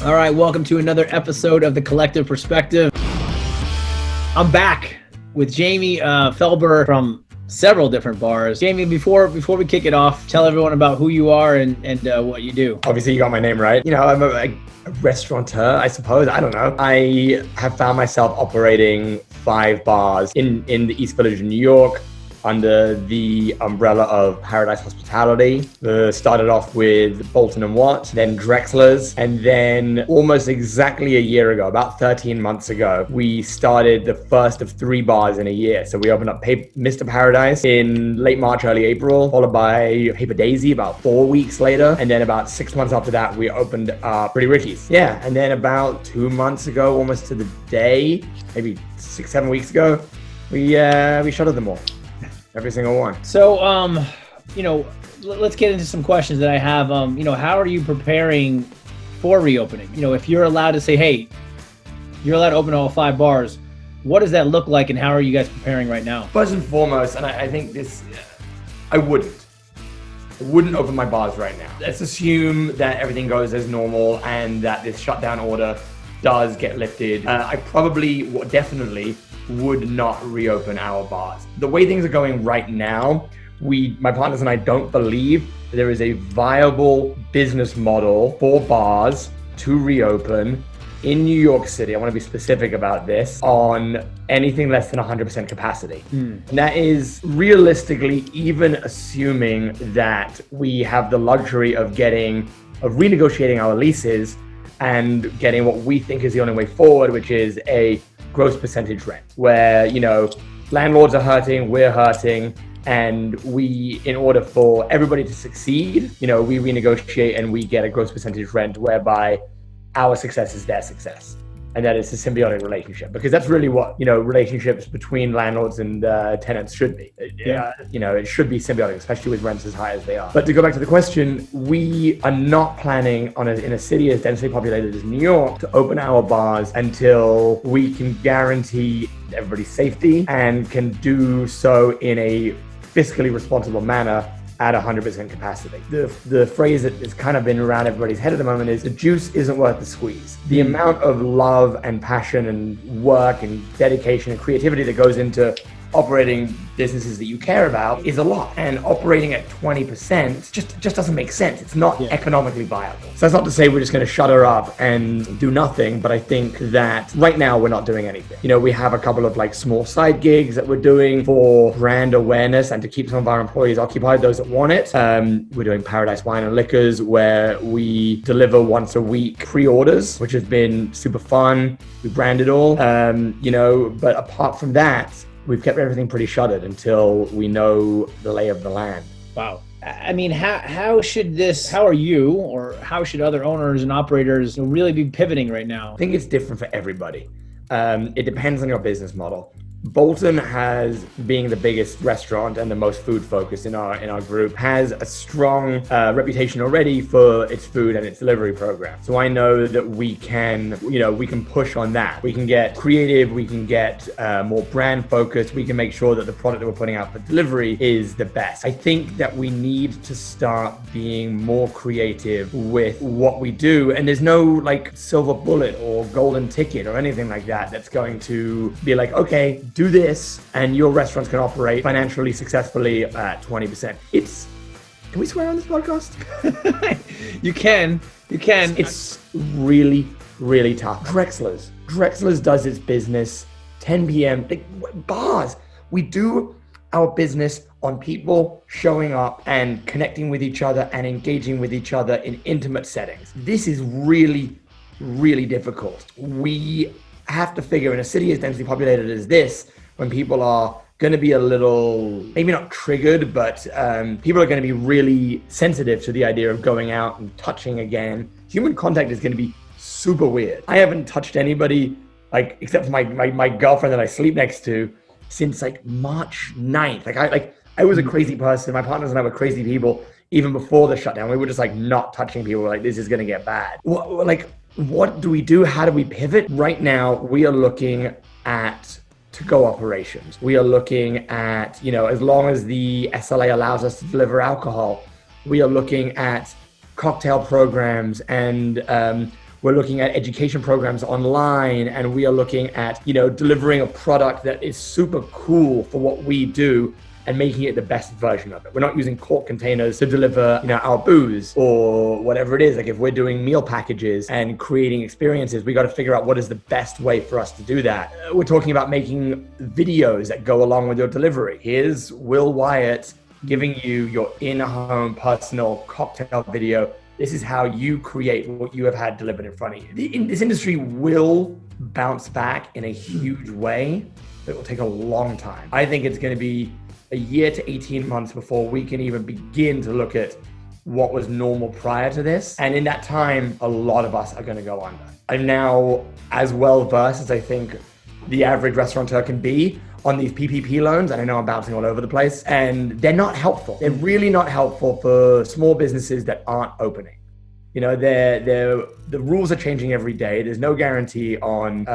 All right, welcome to another episode of The Collective Perspective. I'm back with Jaime Felber from several different bars. Jaime, before we kick it off, tell everyone about who you are and what you do. Obviously, you got my name right. You know, I'm a restaurateur, I suppose. I don't know. I have found myself operating 5 bars in the East Village of New York, under the umbrella of Paradise Hospitality. Started off with Bolton and Watt, then Drexler's, and then almost exactly a year ago, about 13 months ago, we started the first of 3 bars in a year. So we opened up Mr. Paradise in late March, early April, followed by Paper Daisy about 4 weeks later, and then about 6 months after that, we opened up Pretty Ricky's. Yeah, and then about 2 months ago, almost to the day, maybe 6-7 weeks ago, we shuttered them all. Every single one. So, let's get into some questions that I have. How are you preparing for reopening? If you're allowed to say, hey, you're allowed to open all 5 bars, what does that look like and how are you guys preparing right now? First and foremost, and I think this, I wouldn't open my bars right now. Let's assume that everything goes as normal and that this shutdown order does get lifted. I definitely would not reopen our bars. The way things are going right now, my partners and I don't believe there is a viable business model for bars to reopen in New York City. I want to be specific about this, on anything less than 100% capacity. And that is realistically, even assuming that we have the luxury of renegotiating our leases and getting what we think is the only way forward, which is a gross percentage rent, where, landlords are hurting, we're hurting, and in order for everybody to succeed, we renegotiate and we get a gross percentage rent whereby our success is their success. And that is a symbiotic relationship, because that's really what, relationships between landlords and tenants should be. Yeah. It should be symbiotic, especially with rents as high as they are. But to go back to the question, we are not planning in a city as densely populated as New York to open our bars until we can guarantee everybody's safety and can do so in a fiscally responsible manner at 100% capacity. The phrase that has kind of been around everybody's head at the moment is the juice isn't worth the squeeze. The amount of love and passion and work and dedication and creativity that goes into operating businesses that you care about is a lot. And operating at 20% just doesn't make sense. It's not economically viable. So that's not to say we're just going to shutter up and do nothing, but I think that right now we're not doing anything. We have a couple of small side gigs that we're doing for brand awareness and to keep some of our employees occupied, those that want it. We're doing Paradise Wine and Liquors, where we deliver once a week pre-orders, which has been super fun. We brand it all, but apart from that, we've kept everything pretty shuttered until we know the lay of the land. Wow. I mean, how are you, or how should other owners and operators really be pivoting right now? I think it's different for everybody. It depends on your business model. Bolton being the biggest restaurant and the most food focused in our group, has a strong reputation already for its food and its delivery program. So I know that we can push on that. We can get creative, we can get more brand focused, we can make sure that the product that we're putting out for delivery is the best. I think that we need to start being more creative with what we do, and there's no silver bullet or golden ticket or anything like that that's going to be okay, do this and your restaurants can operate financially successfully at 20%. Can we swear on this podcast? You can. It's really, really tough. Drexler's does its business 10 p.m. Bars. We do our business on people showing up and connecting with each other and engaging with each other in intimate settings. This is really, really difficult. We have to figure, in a city as densely populated as this, when people are going to be a little, maybe not triggered, but people are going to be really sensitive to the idea of going out and touching again. Human contact is going to be super weird. I haven't touched anybody, except for my girlfriend that I sleep next to, since March 9th. I was a crazy person. My partners and I were crazy people even before the shutdown. We were just not touching people. We're this is going to get bad. What do we do? How do we pivot? Right now, we are looking at to-go operations. We are looking at, as long as the SLA allows us to deliver alcohol, we are looking at cocktail programs, and We're looking at education programs online, and we are looking at, delivering a product that is super cool for what we do and making it the best version of it. We're not using cork containers to deliver, our booze or whatever it is. Like if we're doing meal packages and creating experiences, we got to figure out what is the best way for us to do that. We're talking about making videos that go along with your delivery. Here's Will Wyatt giving you your in-home personal cocktail video. This is how you create what you have had delivered in front of you. This industry will bounce back in a huge way, but it will take a long time. I think it's going to be a year to 18 months before we can even begin to look at what was normal prior to this. And in that time, a lot of us are going to go under. I'm now as well versed as I think the average restaurateur can be on these PPP loans. And I know I'm bouncing all over the place, and they're not helpful. They're really not helpful for small businesses that aren't opening. The rules are changing every day. There's no guarantee on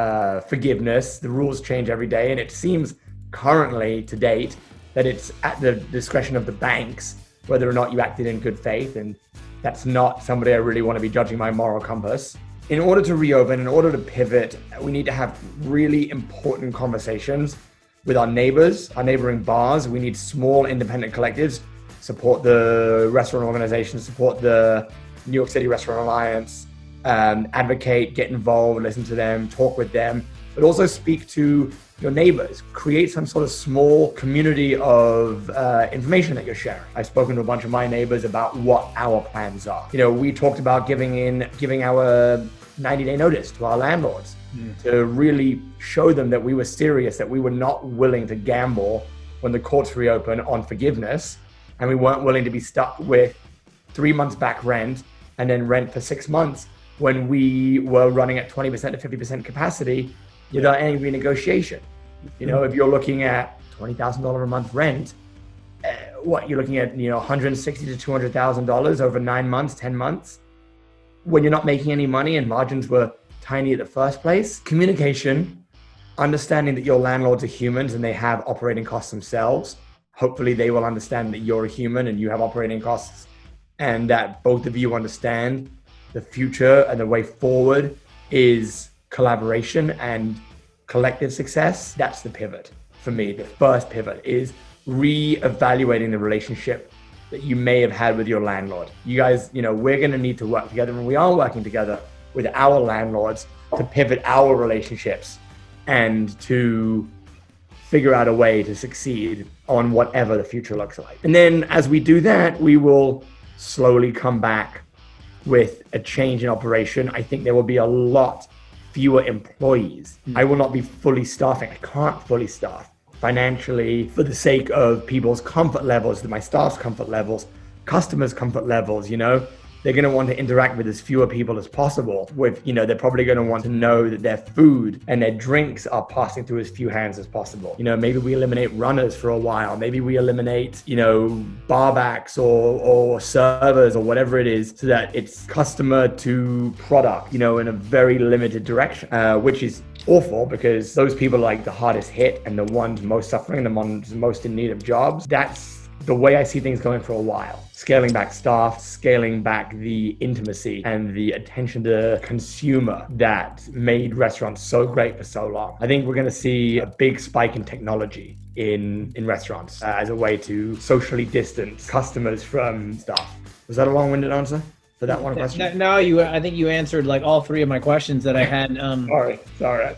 forgiveness. The rules change every day. And it seems currently to date that it's at the discretion of the banks whether or not you acted in good faith. And that's not somebody I really want to be judging my moral compass. In order to reopen, in order to pivot, we need to have really important conversations with our neighbors, our neighboring bars. We need small independent collectives, support the restaurant organization, support the New York City Restaurant Alliance, advocate, get involved, listen to them, talk with them, but also speak to your neighbors. Create some sort of small community of information that you're sharing. I've spoken to a bunch of my neighbors about what our plans are. We talked about giving our 90-day notice to our landlords to really show them that we were serious, that we were not willing to gamble when the courts reopen on forgiveness, and we weren't willing to be stuck with 3 months back rent and then rent for 6 months when we were running at 20% to 50% capacity without any renegotiation. If you're looking at $20,000 a month rent, you're looking at $160,000 to $200,000 over 9 months, 10 months, when you're not making any money and margins were tiny at the first place. Communication, understanding that your landlords are humans and they have operating costs themselves. Hopefully they will understand that you're a human and you have operating costs, and that both of you understand the future and the way forward is collaboration and collective success. That's the pivot for me. The first pivot is re-evaluating the relationship that you may have had with your landlord. You guys, we're going to need to work together, and we are working together with our landlords to pivot our relationships and to figure out a way to succeed on whatever the future looks like. And then as we do that, we will slowly come back with a change in operation. I think there will be a lot fewer employees. I will not be fully staffing. I can't fully staff financially for the sake of people's comfort levels, my staff's comfort levels, customers' comfort levels. They're going to want to interact with as fewer people as possible. They're probably going to want to know that their food and their drinks are passing through as few hands as possible. Maybe we eliminate runners for a while. Maybe we eliminate, barbacks or servers or whatever it is, so that it's customer to product, in a very limited direction, which is awful because those people are like the hardest hit and the ones most suffering, the ones most in need of jobs. That's the way I see things going for a while. Scaling back staff, scaling back the intimacy and the attention to consumer that made restaurants so great for so long. I think we're going to see a big spike in technology in restaurants as a way to socially distance customers from staff. Was that a long-winded answer for that one question? No, I think you answered like all three of my questions that I had. Sorry.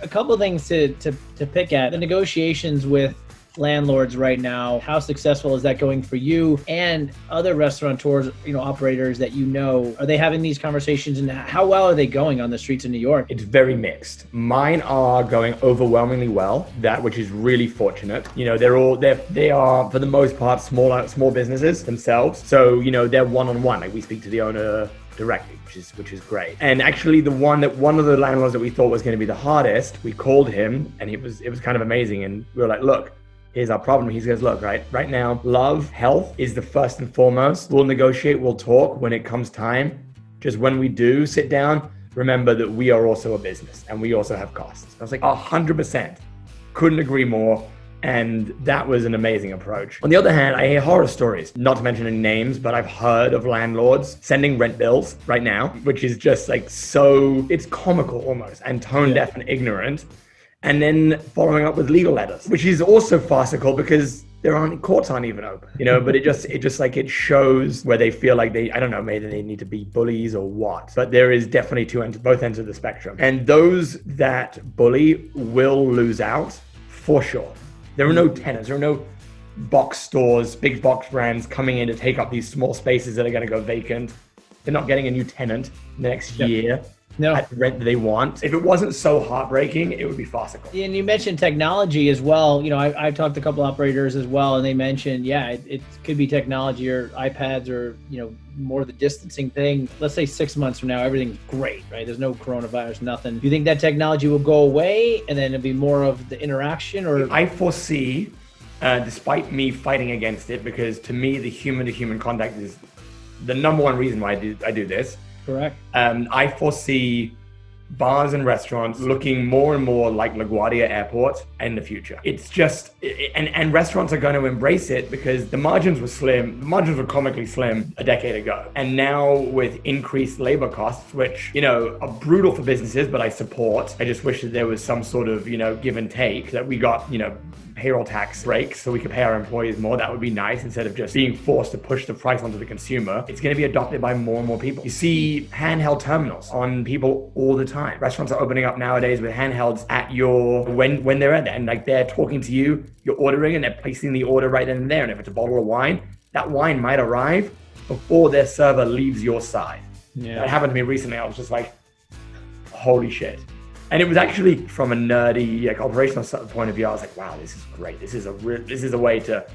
A couple of things to pick at. The negotiations with landlords right now, how successful is that going for you and other restaurateurs, operators that are they having these conversations, and how well are they going on the streets of New York? It's very mixed. Mine are going overwhelmingly well, which is really fortunate. They are for the most part small businesses themselves. So, they're one-on-one. Like we speak to the owner directly, which is great. And actually one of the landlords that we thought was going to be the hardest, we called him and it was kind of amazing. And we were like, look, here's our problem. He goes, look, right now, love, health is the first and foremost. We'll negotiate, we'll talk when it comes time. Just when we do sit down, remember that we are also a business and we also have costs. I was like, 100%. Couldn't agree more. And that was an amazing approach. On the other hand, I hear horror stories, not to mention any names, but I've heard of landlords sending rent bills right now, which is just like so, it's comical almost, and tone deaf and ignorant. And then following up with legal letters, which is also farcical because courts aren't even open, but it shows where they feel like I don't know, maybe they need to be bullies or what, but there is definitely both ends of the spectrum. And those that bully will lose out for sure. There are no tenants, there are no box stores, big box brands coming in to take up these small spaces that are going to go vacant. They're not getting a new tenant next year. No. At the rent that they want. If it wasn't so heartbreaking, it would be farcical. And you mentioned technology as well. I've talked to a couple operators as well, and they mentioned, it could be technology or iPads or, more the distancing thing. Let's say 6 months from now, everything's great, right? There's no coronavirus, nothing. Do you think that technology will go away and then it'll be more of the interaction? Or I foresee, despite me fighting against it, because to me, the human-to-human contact is the number one reason why I do this. Correct. I foresee bars and restaurants looking more and more like LaGuardia Airport in the future. It's just, and restaurants are going to embrace it because the margins were comically slim a decade ago. And now with increased labor costs, which, are brutal for businesses, but I support. I just wish that there was some sort of, give and take, that we got, payroll tax breaks so we could pay our employees more. That would be nice instead of just being forced to push the price onto the consumer. It's going to be adopted by more and more people. You see handheld terminals on people all the time. Restaurants are opening up nowadays with handhelds at when they're at there, and like they're talking to you, you're ordering and they're placing the order right then and there. And if it's a bottle of wine, that wine might arrive before their server leaves your side. Yeah. That happened to me recently. I was just like, holy shit. And it was actually from a nerdy, operational point of view. I was like, wow, this is great. This is a way to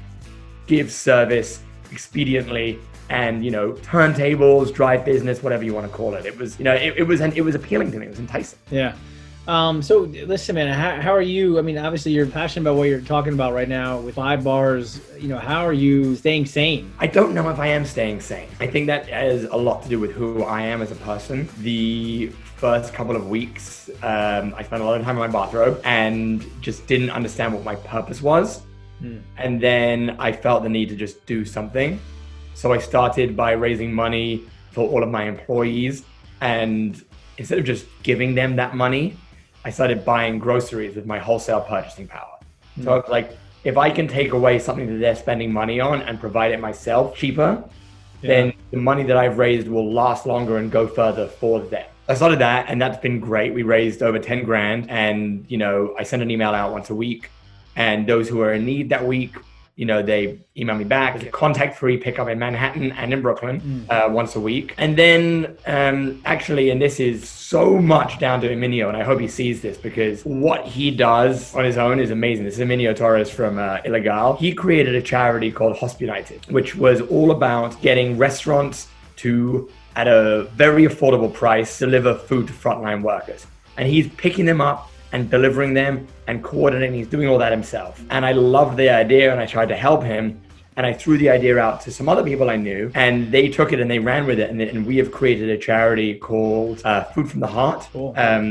give service expediently and, turntables, drive business, whatever you want to call it. It was, it was appealing to me. It was enticing. Yeah. So listen, man, how are you? I mean, obviously you're passionate about what you're talking about right now with 5 bars. How are you staying sane? I don't know if I am staying sane. I think that has a lot to do with who I am as a person. The first couple of weeks, I spent a lot of time in my bathrobe and just didn't understand what my purpose was. And then I felt the need to just do something. So I started by raising money for all of my employees. And instead of just giving them that money, I started buying groceries with my wholesale purchasing power. So I was like, if I can take away something that they're spending money on and provide it myself cheaper, then the money that I've raised will last longer and go further for them. I started that, and that's been great. We raised over 10 grand, and I send an email out once a week, and those who are in need that week, they email me back. Contact-free pickup in Manhattan and in Brooklyn once a week. And then actually, and this is so much down to Eminio, and I hope he sees this because what he does on his own is amazing. This is Eminio Torres from Ilegal. He created a charity called Hospunited, which was all about getting restaurants to, at a very affordable price, deliver food to frontline workers. And he's picking them up and delivering them and coordinating. He's doing all that himself. And I loved the idea, and I tried to help him. And I threw the idea out to some other people I knew, and they took it and they ran with it. And we have created a charity called Food from the Heart,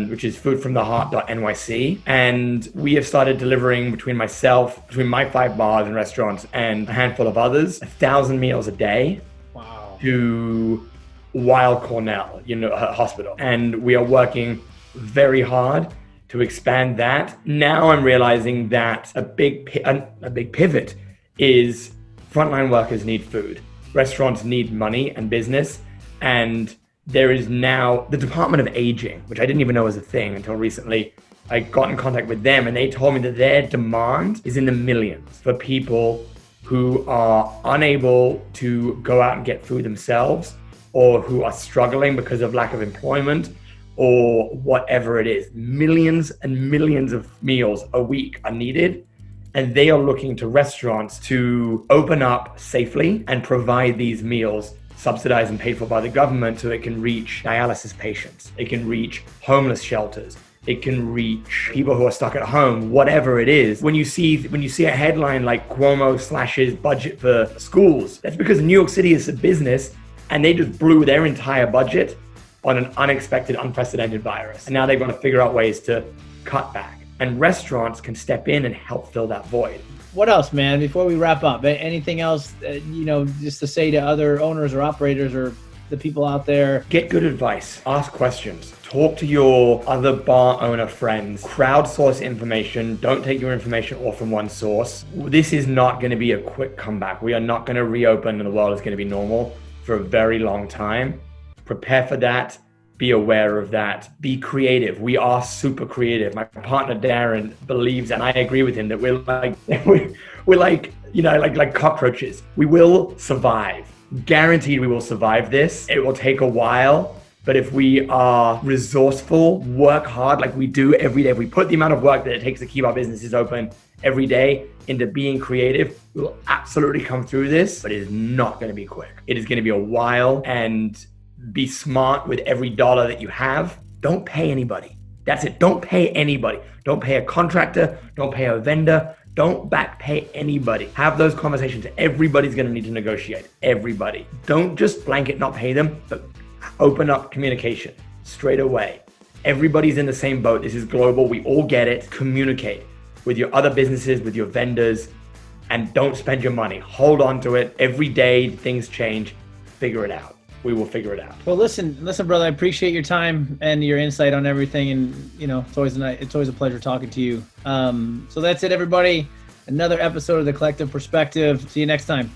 which is foodfromtheheart.nyc. And we have started delivering between my 5 bars and restaurants and a handful of others, 1,000 meals a day. Wow. To Weill Cornell, hospital. And we are working very hard to expand that. Now I'm realizing that a big pivot is frontline workers need food. Restaurants need money and business. And there is now the Department of Aging, which I didn't even know was a thing until recently. I got in contact with them and they told me that their demand is in the millions for people who are unable to go out and get food themselves, or who are struggling because of lack of employment, or whatever it is. Millions and millions of meals a week are needed, and they are looking to restaurants to open up safely and provide these meals subsidized and paid for by the government so it can reach dialysis patients, it can reach homeless shelters, it can reach people who are stuck at home, whatever it is. When you see a headline like Cuomo slashes budget for schools, that's because New York City is a business and they just blew their entire budget on an unexpected, unprecedented virus. And now they've got to figure out ways to cut back. and restaurants can step in and help fill that void. What else, man? Before we wrap up, anything else, just to say to other owners or operators or the people out there? Get good advice, ask questions, talk to your other bar owner friends, crowdsource information. Don't take your information all from one source. This is not going to be a quick comeback. We are not going to reopen and the world is going to be normal for a very long time. Prepare for that. Be aware of that. Be creative. We are super creative. My partner Darren believes, and I agree with him, that we're like cockroaches. We will survive. Guaranteed we will survive this. It will take a while, but if we are resourceful, work hard like we do every day, if we put the amount of work that it takes to keep our businesses open every day into being creative, we will absolutely come through this, but it is not going to be quick. It is going to be a while, and be smart with every dollar that you have. Don't pay anybody. That's it. Don't pay anybody. Don't pay a contractor. Don't pay a vendor. Don't back pay anybody. Have those conversations. Everybody's going to need to negotiate. Everybody. Don't just blanket not pay them, but open up communication straight away. Everybody's in the same boat. This is global. We all get it. Communicate with your other businesses, with your vendors, and don't spend your money. Hold on to it. Every day things change. Figure it out. We will figure it out. Well, listen, brother, I appreciate your time and your insight on everything. And, it's always a pleasure talking to you. So that's it, everybody. Another episode of The Collective Perspective. See you next time.